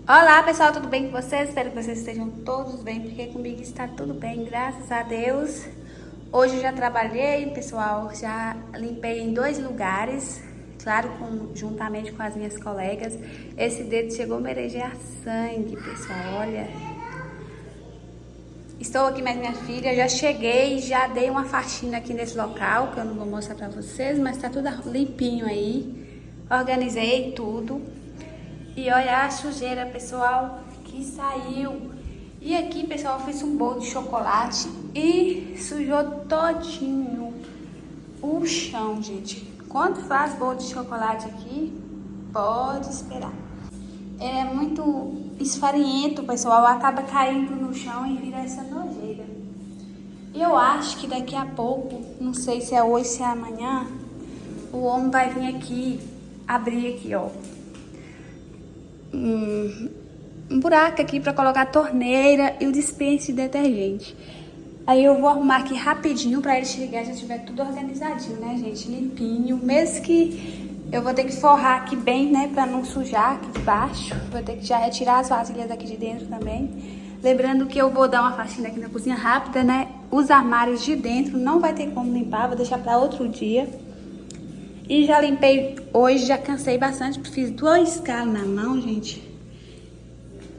Olá pessoal, tudo bem com vocês? Espero que vocês estejam todos bem, porque comigo está tudo bem, graças a Deus. Hoje eu já trabalhei, pessoal, já limpei em 2 lugares, claro, juntamente com as minhas colegas. Esse dedo chegou a mereger sangue, pessoal, olha. Estou aqui mais minha filha, já cheguei, já dei uma faxina aqui nesse local, que eu não vou mostrar pra vocês, mas tá tudo limpinho aí. Organizei tudo. E olha a sujeira, pessoal, que saiu. E aqui, pessoal, eu fiz um bolo de chocolate e sujou todinho o chão, gente. Quando faz bolo de chocolate aqui, pode esperar. É muito esfarinhento, pessoal, acaba caindo no chão e vira essa nojeira. E eu acho que daqui a pouco, não sei se é hoje, se é amanhã, o homem vai vir aqui, abrir aqui, ó. Um buraco aqui para colocar a torneira e o dispense de detergente. Aí eu vou arrumar aqui rapidinho para ele chegar e já tiver tudo organizadinho, né, gente? Limpinho. Mesmo que eu vou ter que forrar aqui bem, né, para não sujar aqui de baixo. Vou ter que já retirar as vasilhas aqui de dentro também. Lembrando que eu vou dar uma faxina aqui na cozinha rápida, né? Os armários de dentro não vai ter como limpar, vou deixar para outro dia. E já limpei hoje, já cansei bastante, fiz 2 calos na mão, gente.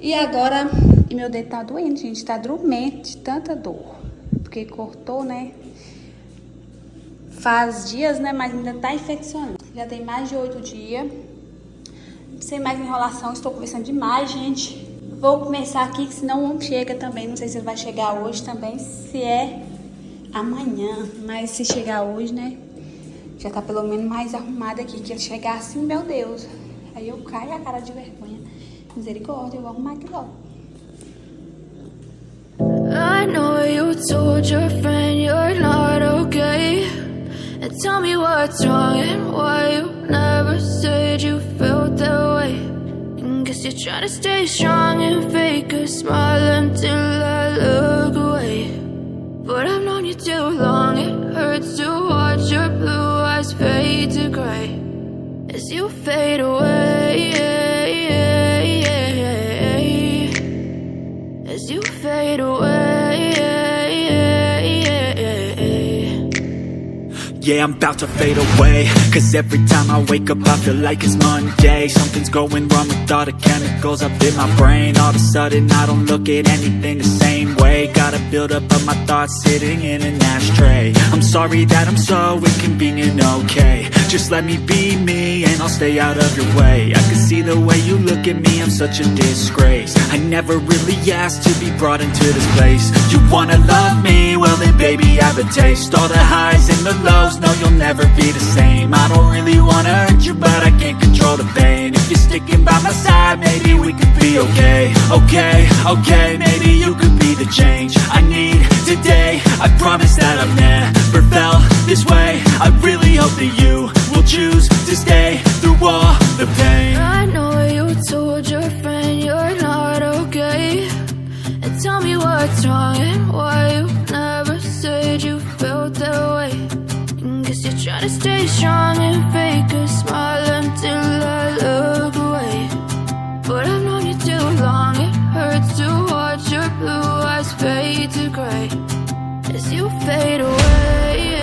E agora, meu dedo tá doendo, gente, tá dormente de tanta dor. Porque cortou, né? Faz dias, né, mas ainda tá infeccionando. Já tem mais de 8 dias. Sem mais enrolação, estou conversando demais, gente. Vou começar aqui, que senão não chega também. Não sei se ele vai chegar hoje também, se é amanhã. Mas se chegar hoje, né? Já tá pelo menos mais arrumada aqui, que ele chegar assim, meu Deus. Aí eu caio a cara de vergonha. Misericórdia, eu vou arrumar aqui logo. I know you told your friend you're not okay. And tell me what's wrong and why you never said you felt that way. And guess you're trying to stay strong and fake a smile until I look away. But I've known you too long, it hurts to watch your blue eyes fade to gray as you fade away, as you fade away. Yeah, I'm about to fade away, cause every time I wake up I feel like it's Monday. Something's going wrong with all the chemicals up in my brain. All of a sudden I don't look at anything the same way. Got a build up of my thoughts sitting in an ashtray. I'm sorry that I'm so inconvenient, okay. Just let me be me and I'll stay out of your way. I can see the way you look at me, I'm such a disgrace. I never really asked to be brought into this place. You wanna love me? Well then baby I have a taste. All the highs and the lows, no, you'll never be the same. I don't really wanna hurt you, but I can't control the pain. If you're sticking by my side, maybe we could be okay. Okay, maybe you could be the change I need today. I promise that I've never felt this way. I really hope that you will choose to stay through all the pain. I know you told your friend you're not okay. And tell me what's wrong and why you never said you felt that way. Guess you're trying to stay strong and fake a smile until I look away. But I've known you too long, it hurts to watch your blue eyes fade to gray as you fade away,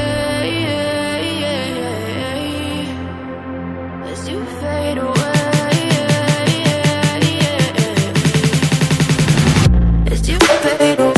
as you fade away, as you fade away.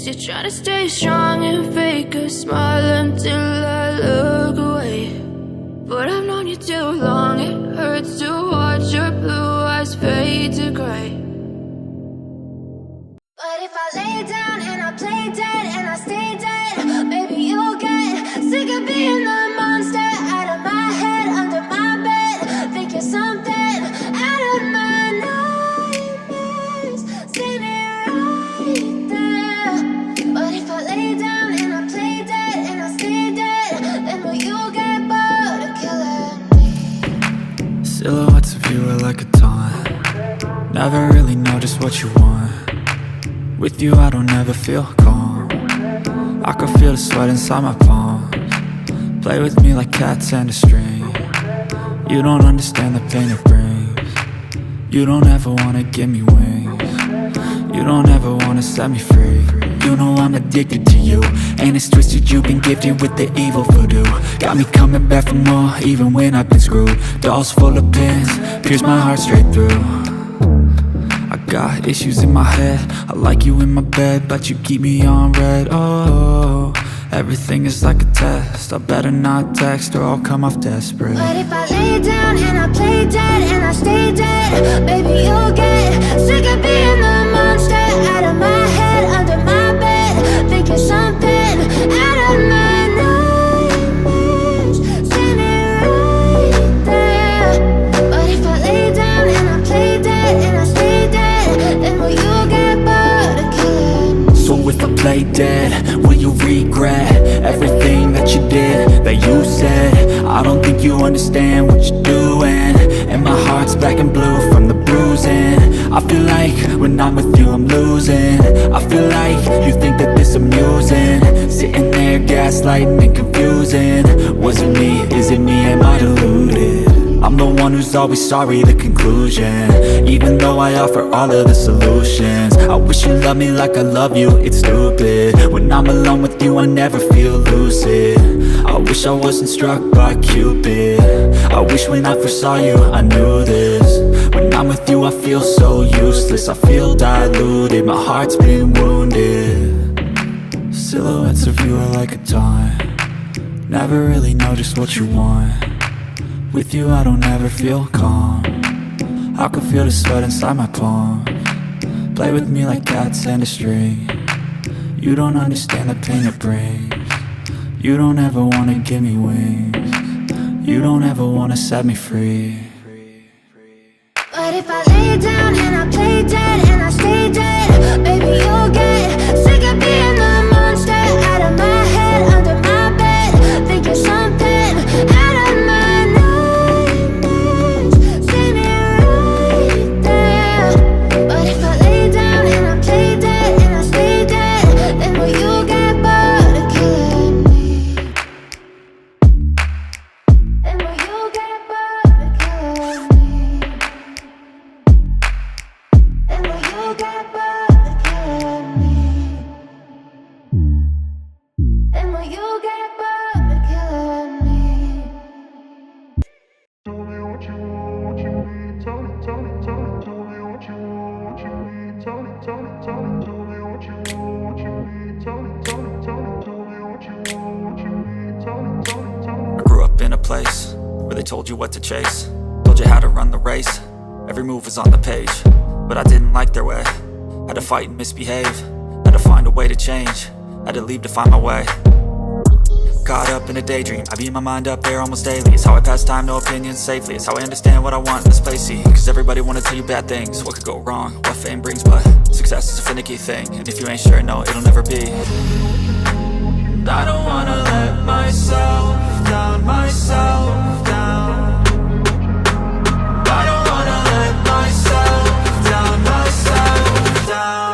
You're trying to stay strong and fake a smile until I look away. But I've known you too long, it hurts to watch your blue eyes fade to gray. But if I lay down and I play dead and I stay dead, baby, you'll get sick of being the monster out of my head, under my bed. Think you're something out of my nightmares, standing right there. But if I lay down and I play dead and I stay dead, then will you get bored of killing me? Silhouettes of you are like a taunt. Never really know just what you want. With you I don't ever feel calm. I can feel the sweat inside my palms. Play with me like cats and a string. You don't understand the pain it brings. You don't ever wanna give me wings. You don't ever wanna set me free. You know I'm addicted to you, and it's twisted, you've been gifted with the evil voodoo. Got me coming back for more, even when I've been screwed. Dolls full of pins, pierce my heart straight through. I got issues in my head, I like you in my bed, but you keep me on red. Oh, everything is like a test, I better not text or I'll come off desperate. But if I lay down and I play dead and I stay dead, baby, you'll get sick of being the monster out of my head, under my bed. Think you're something out of my nightmares, standing right there. But if I lay down and I play dead and I stay dead, then will you get bored of killing me? So if I play dead, will you regret everything that you did, that you said? I don't think you understand what you're doing, and my heart's black and blue from the bruising. I feel like when I'm with you I'm losing. I feel like you think that this amusing, sitting there gaslighting and confusing. Was it me? Is it me? Am I deluded? I'm the one who's always sorry, the conclusion, even though I offer all of the solutions. I wish you loved me like I love you, it's stupid. When I'm alone with you I never feel lucid. I wish I wasn't struck by Cupid. I wish when I first saw you I knew this. When I'm with you I feel so useless, I feel diluted, my heart's been wounded. Silhouettes of you are like a taunt. Never really know just what you want. With you I don't ever feel calm. I can feel the sweat inside my palms. Play with me like cats and a string. You don't understand the pain it brings. You don't ever wanna give me wings. You don't ever wanna set me free. But if I lay down and I play dead and I stay dead, baby, you'll get sick of being the monster out of my head, under my bed. Think you're something out of my nightmares, standing right there. But if I lay down and I play dead and I stay dead, then will you get bored of killing me? Then will you get bored of killing me? And will you get bored of killing me? And will you get bored of killing me? Tell me what you want, what you need. Tell me, tell me, tell me. Tell me what you want, what you need. Tell me, tell me, tell me. Tell me what you want, what you need. Tell me, tell me, tell me. Tell me what you want, what you need. Tell me, tell me, tell me. I grew up in a place where they told you what to chase, told you how to run the race. Every move was on the page, but I didn't like their way. Had to fight and misbehave, had to find a way to change, had to leave to find my way. Caught up in a daydream, I beat my mind up there almost daily. It's how I pass time, no opinions safely. It's how I understand what I want in this place, see. Cause everybody wanna tell you bad things, what could go wrong, what fame brings. But success is a finicky thing, and if you ain't sure, no, it'll never be. I don't wanna let myself down, myself down. I don't wanna let myself down, myself down.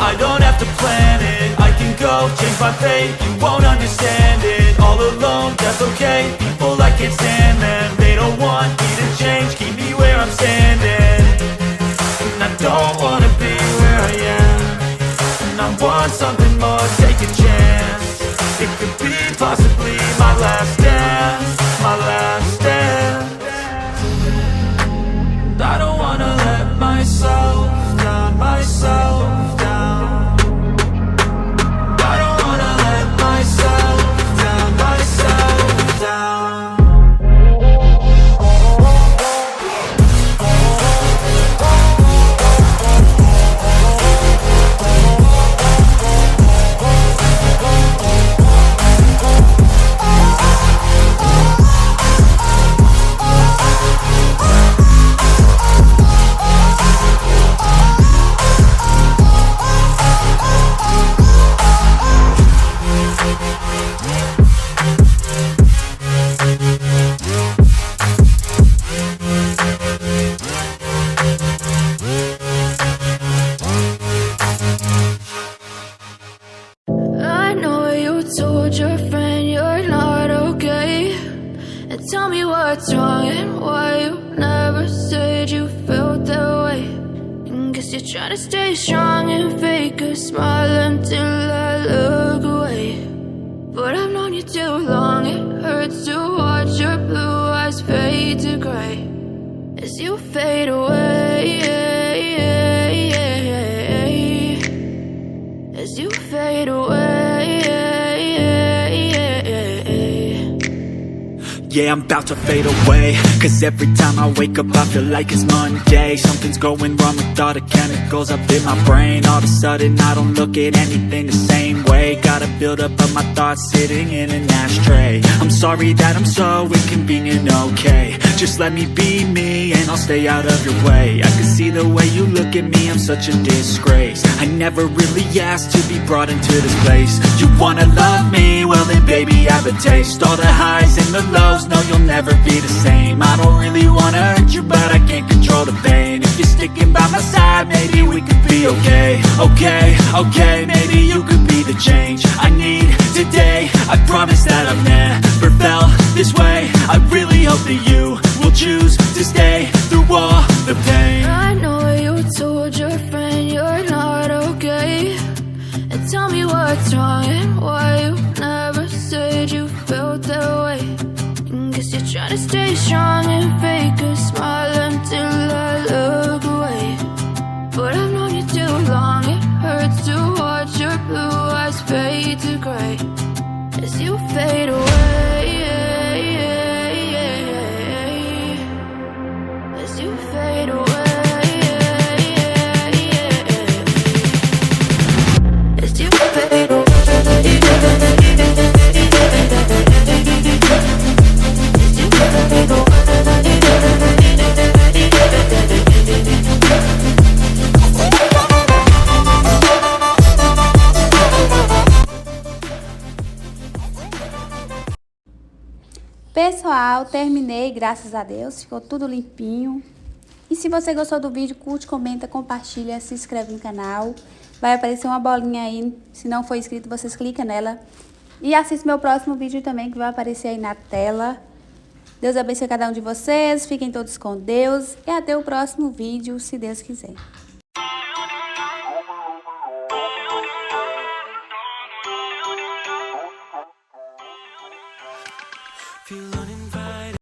I don't have to plan it, I can go change my fate, you won't understand it. all alone, that's okay. People, I can't stand them. They don't want me to change, keep me where I'm standing. And I don't wanna be where I am, and I want something more, take a chance. It could be possibly my last dance, my last dance. I don't wanna let myself down, myself down. I don't wanna let myself down, myself down. I know you told your friend you're not okay, and tell me what's wrong and why you never said you felt that way. And guess you're trying to stay strong and fake a smile until I look away. But I've known you too long, it hurts to watch your blue eyes fade to gray as you fade away, as you fade away. Yeah, I'm about to fade away, cause every time I wake up I feel like it's Monday. Something's going wrong with all the chemicals up in my brain. All of a sudden I don't look at anything the same way. Got a buildup of my thoughts sitting in an ashtray. I'm sorry that I'm so inconvenient, okay. Just let me be me and I'll stay out of your way. I can see the way you look at me, I'm such a disgrace. I never really asked to be brought into this place. You wanna love me? Well then baby I have a taste. All the highs and the lows, no you'll never be the same. I don't really wanna hurt you but I can't control the pain. If you're sticking by my side maybe we could be okay. Okay, okay, maybe you could be the change I need today. I promise that I've never felt this way. I really hope that you will choose to stay through all the pain. I know you told your friend you're not okay, and tell me what's wrong and why you never said you felt that way. And guess you're trying to stay strong and fake a smile until I look away. But I've known you too long, it hurts to watch your blue eyes fade to gray as you fade away, as you fade away, as you fade away. Pessoal, terminei, graças a Deus, ficou tudo limpinho. E se você gostou do vídeo, curte, comenta, compartilha, se inscreve no canal. Vai aparecer uma bolinha aí, se não for inscrito, vocês clicam nela. E assista meu próximo vídeo também, que vai aparecer aí na tela. Deus abençoe cada um de vocês, fiquem todos com Deus. E até o próximo vídeo, se Deus quiser. Feel uninvited.